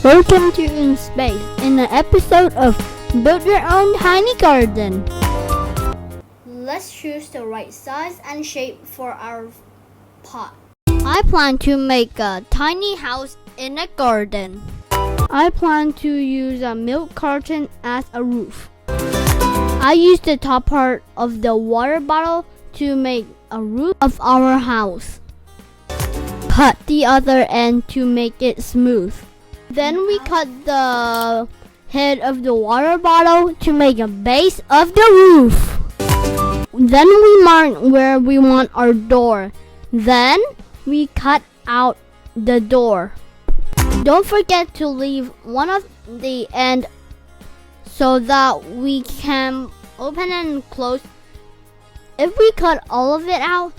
Welcome to In Space in an episode of Build Your Own Tiny Garden. Let's choose the right size and shape for our pot. I plan to make a tiny house in a garden. I plan to use a milk carton as a roof. I used the top part of the water bottle to make a roof of our house. Cut the other end to make it smooth. Then we cut the head of the water bottle to make a base of the roof. Then we mark where we want our door. Then we cut out the door. Don't forget to leave one of the end so that we can open and close. If we cut all of it out,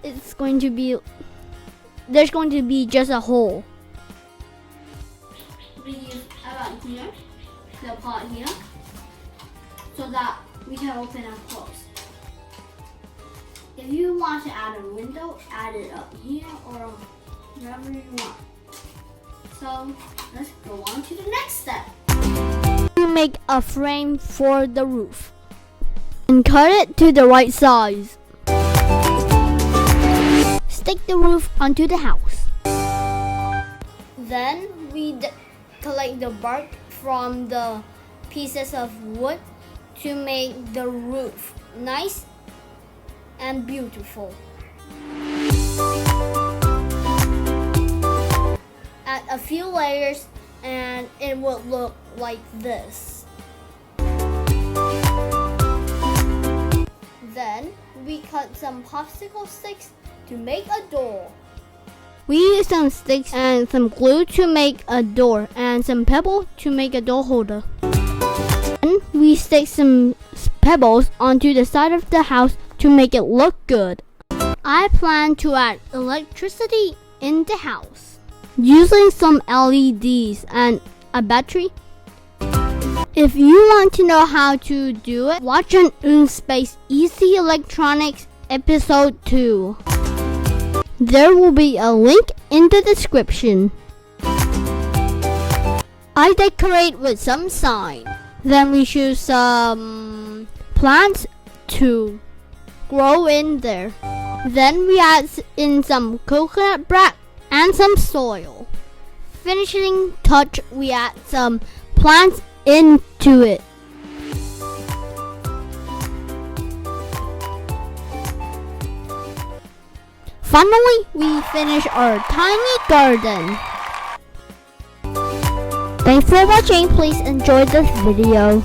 there's going to be just a hole. We use about here, the pot here, so that we can open and close. If you want to add a window, add it up here or wherever you want. So let's go on to the next step. We make a frame for the roof and cut it to the right size. Stick the roof onto the house. Then we collect the bark from the pieces of wood to make the roof nice and beautiful. Add a few layers and it will look like this. Then we cut some popsicle sticks to make a door. We use some sticks and some glue to make a door and some pebbles to make a door holder. Then we stick some pebbles onto the side of the house to make it look good. I plan to add electricity in the house using some LEDs and a battery. If you want to know how to do it, watch an Space Easy Electronics episode 2. There will be a link in the description. I decorate with some sign. Then we choose some plants to grow in there. Then we add in some coconut bark and some soil. Finishing touch, we add some plants into it. Finally, we finish our tiny garden. Thanks for watching. Please enjoy this video.